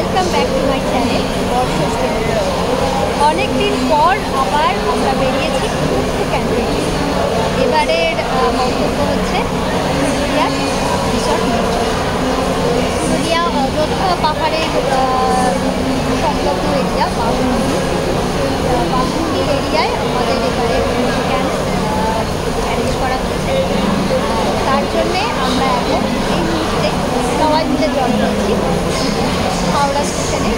Welcome back to my channel বর্ষ station. অনেকদিন পর আবার আমরা বেরিয়েছি একটু ক্যাম্পে। এবারের মন্তব্য হচ্ছে পুরুলিয়া রিসর্ট। পুরুলিয়া অযোধ্যা পাহাড়ের সংলগ্ন এরিয়া বাঘমুন্ডি এরিয়ায় আমাদের এবারে ক্যাম্প অ্যারেঞ্জ করা হয়েছে। তার জন্যে আমরা এখন এই মুহূর্তে সবাই মিলে জড়ো হচ্ছি হাওড়া স্টেশনে।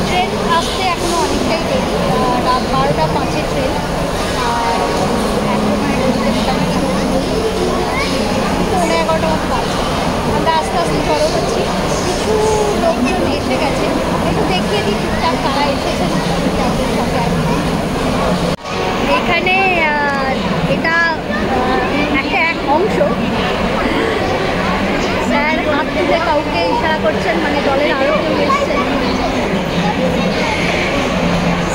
ট্রেন আসতে এখনও অনেকটাই দেরি, রাত 12টা 5-এর ট্রেন। আর এখন মোটামুটি 11:30 মতো বাজছে। আমরা আস্তে আস্তে জড়ো হচ্ছি। কিছু লোকজন এসে গেছে, একটু দেখিয়ে দিই টুকটাক তারা এসেছেন তাদের সঙ্গে। এখানে এটা এক অংশ। স্যার হাত তুলে কাউকে ইশারা করছেন, মানে দলের আরও কেউ এসছেন।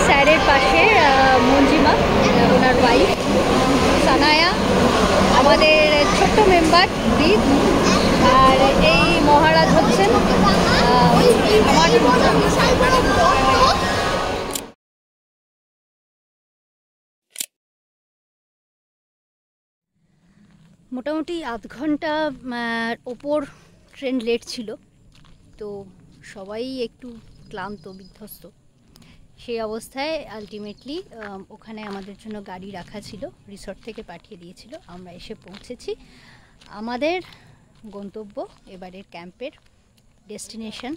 স্যারের পাশে মঞ্জিমা, ওনার ওয়াইফ সানায়া, আমাদের ছোট্ট মেম্বার দীপ, আর এই মহারাজ হচ্ছেন আমার। মোটামুটি আধ ঘন্টা ওপর ট্রেন লেট ছিল, তো সবাই একটু ক্লান্ত বিধ্বস্ত। সেই অবস্থায় আলটিমেটলি ওখানে আমাদের জন্য গাড়ি রাখা ছিল, রিসর্ট থেকে পাঠিয়ে দিয়েছিল। আমরা এসে পৌঁছেছি আমাদের গন্তব্য, এবারের ক্যাম্পের ডেস্টিনেশন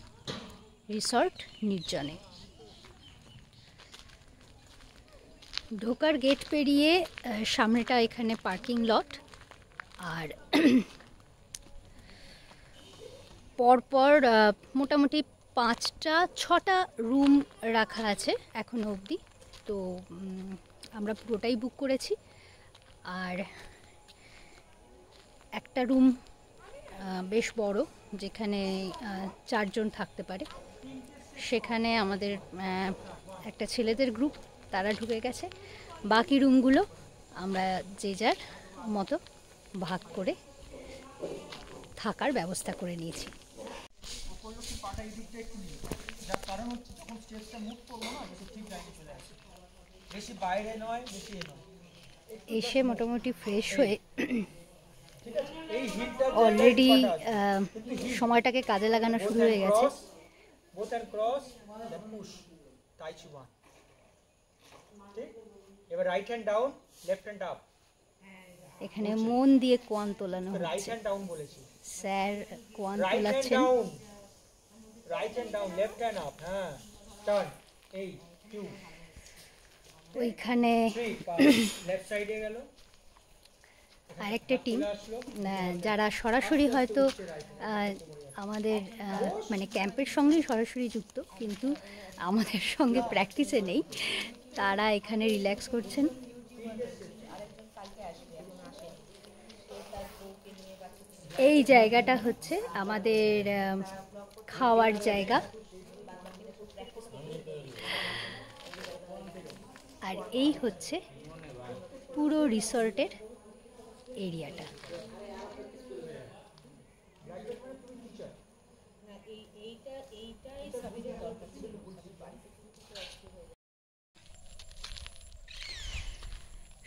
রিসর্ট নির্জনে। ঢোকার গেট পেরিয়ে সামনেটা এখানে পার্কিং লট, আর পরপর মোটামুটি 5-6টা রুম রাখা আছে এখনো অবধি। তো আমরা পুরোটাই বুক করেছি। আর একটা রুম বেশ বড়, যেখানে 4 জন থাকতে পারে, সেখানে আমাদের একটা ছেলেদের গ্রুপ, তারা ঢুকে গেছে। বাকি রুমগুলো আমরা যে যার মতো ভাগ করে থাকার ব্যবস্থা করে নিয়েছি। এসে মোটামুটি ফ্রেশ হয়ে অলরেডি সময়টাকে কাজে লাগানো শুরু হয়ে গেছে। এবার right hand down, left hand up. এখানে মন দিয়ে কোয়ান তোলানো হচ্ছে। রাইট হ্যান্ড ডাউন বলেছি, স্যার কোয়ান তোলাচ্ছেন। Right hand down, left hand up. হ্যাঁ, টার্ন 8 2। ওইখানে লেফট সাইডে গেল আরেকটা টিম, যারা সরাসরি হয়তো আমাদের মানে ক্যাম্পের সঙ্গেই সরাসরি যুক্ত, কিন্তু আমাদের সঙ্গে প্র্যাকটিসে নেই। তারা এখানে রিল্যাক্স করছেন। এই জায়গাটা হচ্ছে আমাদের খাওয়ার জায়গা, আর এই হচ্ছে পুরো রিসর্টের এরিয়াটা।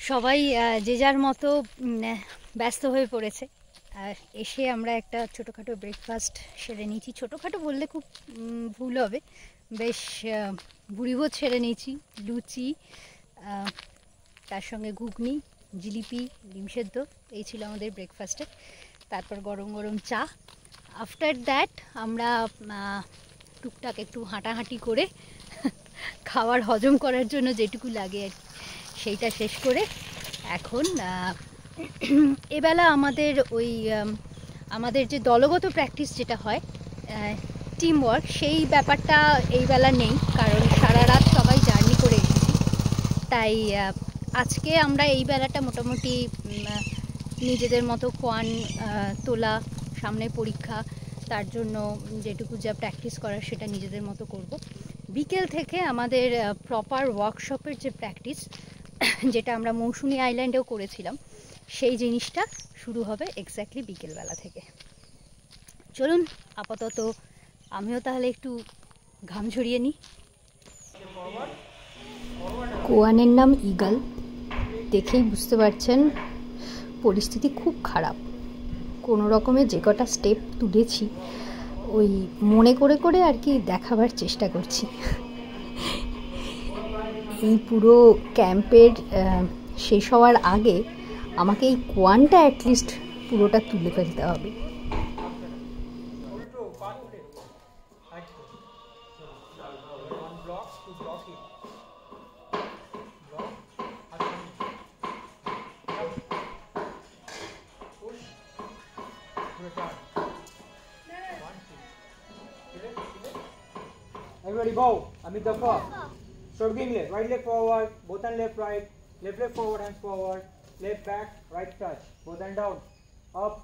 সবাই যে যার মতো ব্যস্ত হয়ে পড়েছে। আর এসে আমরা একটা ছোটোখাটো ব্রেকফাস্ট সেরে নিয়েছি। ছোটোখাটো বললে খুব ভুল হবে, বেশ ভুড়িভোজ সেরে নিয়েছি। লুচি, তার সঙ্গে ঘুগনি, জিলিপি, ডিম সেদ্ধ, এই ছিল আমাদের ব্রেকফাস্টে। তারপর গরম গরম চা। আফটার দ্যাট আমরা টুকটাক একটু হাঁটাহাঁটি করে খাবার হজম করার জন্য যেটুকু লাগে আর সেইটা শেষ করে এখন এবেলা আমাদের আমাদের যে দলগত প্র্যাকটিস যেটা হয়, টিম ওয়ার্ক, সেই ব্যাপারটা এই বেলা নেই, কারণ সারা রাত সবাই জার্নি করে এসেছি। তাই আজকে আমরা এই বেলাটা মোটামুটি নিজেদের মতো কোয়ান তোলা, সামনে পরীক্ষা, তার জন্য যেটুকু যা প্র্যাকটিস করার সেটা নিজেদের মতো করব। বিকেল থেকে আমাদের প্রপার ওয়ার্কশপের যে প্র্যাকটিস, যেটা আমরা মৌসুমী আইল্যান্ডেও করেছিলাম, সেই জিনিসটা শুরু হবে এক্স্যাক্টলি বিকেলবেলা থেকে। চলুন আপাতত আমিও তাহলে একটু ঘাম ঝরিয়ে নিই। কোয়ানের নাম ইগল, দেখেই বুঝতে পারছেন পরিস্থিতি খুব খারাপ। কোনো রকমে যে কটা স্টেপ তুলেছি ওই মনে করে করে আর কি দেখাবার চেষ্টা করছি। এই পুরো ক্যাম্পের শেষ হওয়ার আগে আমাকে এই কোয়ানটা অ্যাটলিস্ট পুরোটা তুলে ফেলতে হবে। Everybody bow. Amit the first. Shrugging leg. Right leg forward. Both hand left right. Left leg forward, hands forward. Left back. Right touch. Both hand down. Up.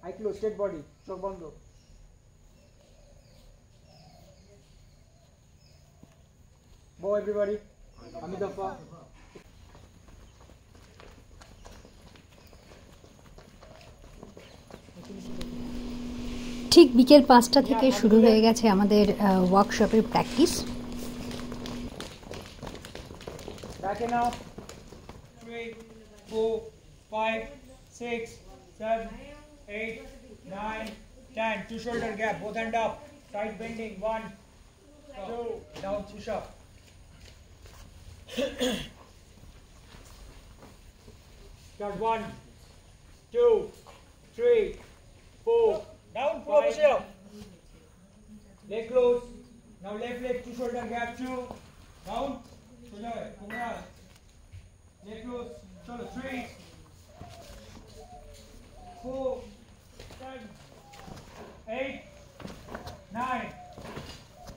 Eye close. Straight body. Shrug bondo. Bow everybody. Amit the first. ঠিক বিকেল 5টা থেকে শুরু হয়ে গেছে আমাদের ওয়ার্কশপের practice. Back in now. 3, 4, 5, 6, 7, 8, 9, 10. Two shoulder gap. Both hand up. Side bending. 1, 2. Down push up. Start 1, 2, 3, 4. Down, push up. Leg close. Now left leg, two shoulder gap, 2. Down. Leg close. Chalo, 3, 4, 7, 8, 9,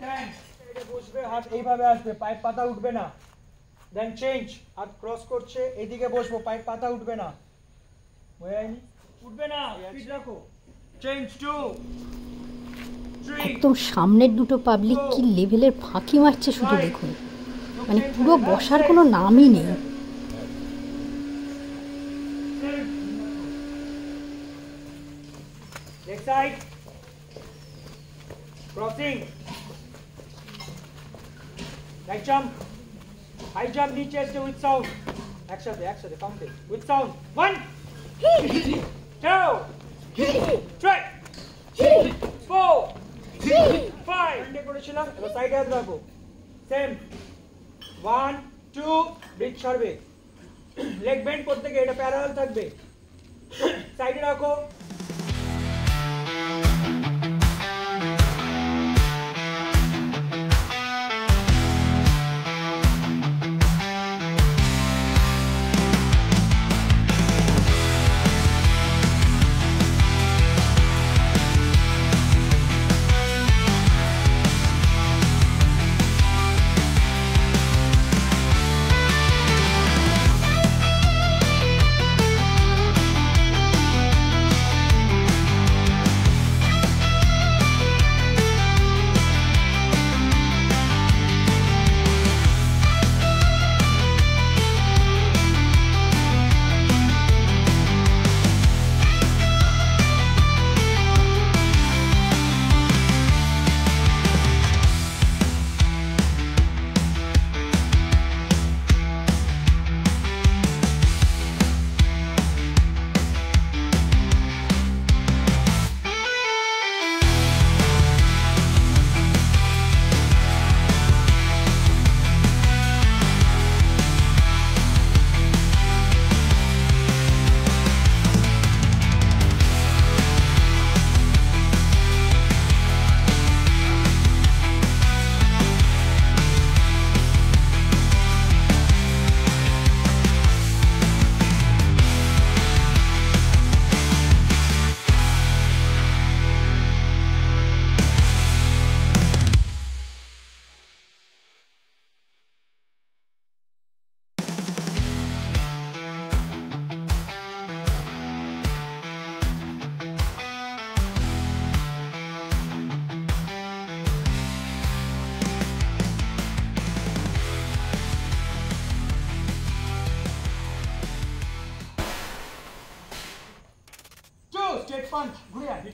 10. বসবে, হাত এইভাবে আসবে, পায়ের পাতা উঠবে না। দেন change, হাত cross করছে, এইদিকে বসবো, পায়ের পাতা উঠবে না। বুঝায়নি? উঠবে না, স্পিড রাখো। চেঞ্জ 2, 3. একদম সামনের দুটো পাবলিক কি লেভেলের ফাঁকি মারছে শুধু দেখুন, মানে পুরো বসার কোনো নামই নেই। Next side. Crossing. Right jump. High jump, knee chest with sound. একসাথে count it. With sound. 1, 2, 3, 4, 5. এন্ডে করেছিলাম, এবার সাইডে হাত রাখো। সেম 1, 2, ব্রিজ ছাড়বে। লেগ বেন্ড করতে গিয়ে এটা প্যারালাল থাকবে। সাইডে রাখো। Straight punch, ঘুরে আসি।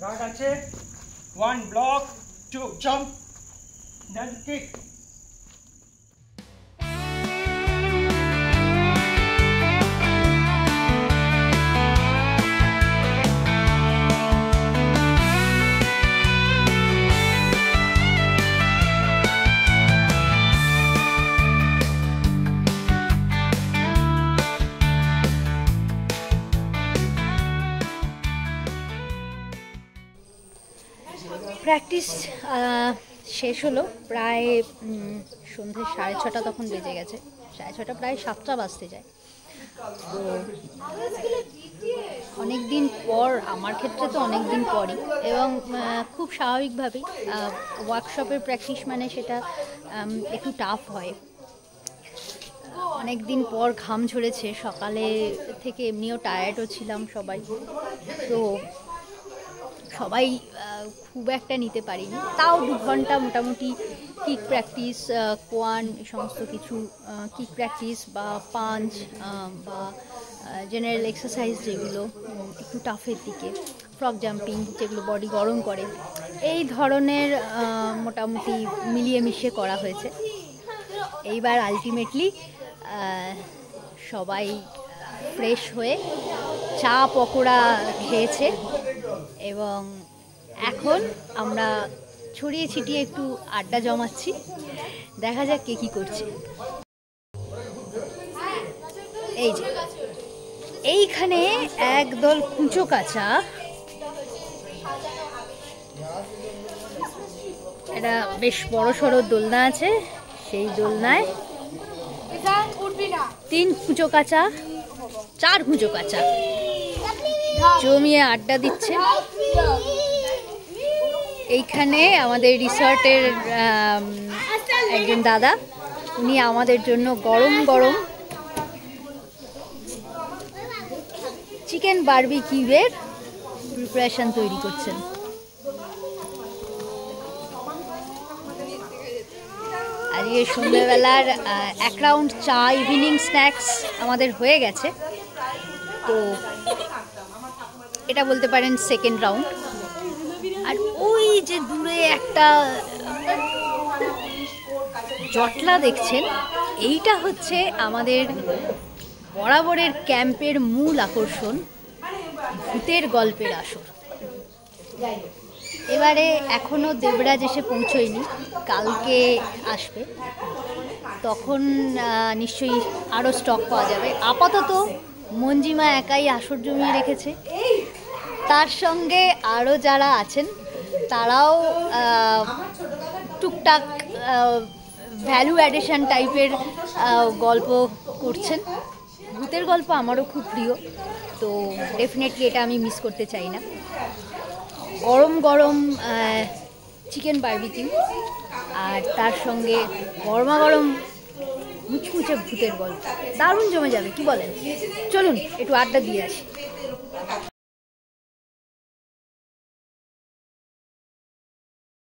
Guard আছে. 1 block, 2 jump, then kick. Practice শেষ হলো প্রায় সন্ধ্যে 6:30 তখন বেজে গেছে। 6:30 প্রায় 7টা বাজতে যায়। তো অনেক দিন পর, আমার ক্ষেত্রে তো অনেক দিন পরই, এবং খুব স্বাভাবিকভাবেই ওয়ার্কশপের প্র্যাকটিস মানে সেটা একটু টাফ হয়। অনেক দিন পর ঘাম ঝরেছে, সকালে থেকে এমনিও টায়ার্ডও ছিলাম সবাই, তো সবাই খুব একটা নিতে পারিনি। তাও 2 ঘন্টা মোটামুটি কিক প্র্যাকটিস, কোয়ান, সমস্ত কিছু কিক প্র্যাকটিস বা পাঞ্চ বা জেনারেল এক্সারসাইজ যেগুলো একটু টাফের দিকে, ফ্রগ জাম্পিং যেগুলো বডি গরম করে, এই ধরনের মোটামুটি মিলিয়ে মিশিয়ে করা হয়েছে। এইবার আলটিমেটলি সবাই ফ্রেশ হয়ে চা পকোড়া খেয়েছে, এবং এখন আমরা ছড়িয়ে ছিটিয়ে একটু আড্ডা জমাচ্ছি। দেখা যাক কে কী করছে। এই যে এইখানে একদল কুঁচো কাঁচা, একটা বেশ বড় সড়ো দোলনা আছে, সেই দোলনায় 3 কুঁচো কাঁচা, 4 কুঁচো কাঁচা জমিয়ে আড্ডা দিচ্ছে। এইখানে আমাদের রিসর্টের একজন দাদা, উনি আমাদের জন্য গরম গরম চিকেন বারবিকিউয়ের প্রিপারেশন তৈরি করছেন। আজকে সন্ধ্যাবেলার 1 রাউন্ড চা ইভিনিং স্ন্যাক্স আমাদের হয়ে গেছে, তো এটা বলতে পারেন সেকেন্ড রাউন্ড। আর ওই যে দূরে একটা জটলা দেখছেন, এইটা হচ্ছে আমাদের বরাবরের ক্যাম্পের মূল আকর্ষণ, ভূতের গল্পের আসর। এবারে এখনও দেবরাজ এসে পৌঁছয়নি, কালকে আসবে, তখন নিশ্চয়ই আরও স্টক পাওয়া যাবে। আপাতত মঞ্জিমা একাই আসর জমিয়ে রেখেছে, তার সঙ্গে আরও যারা আছেন তারাও টুকটাক ভ্যালু অ্যাডিশন টাইপের গল্প করছেন। ভূতের গল্প আমারও খুব প্রিয়, তো ডেফিনেটলি এটা আমি মিস করতে চাই না। গরম গরম চিকেন বারবিকিউ আর তার সঙ্গে গরমা গরম মুচমুচে ভূতের গল্প, দারুণ জমে যাবে, কি বলেন? চলুন একটু আড্ডা দিয়ে আসি।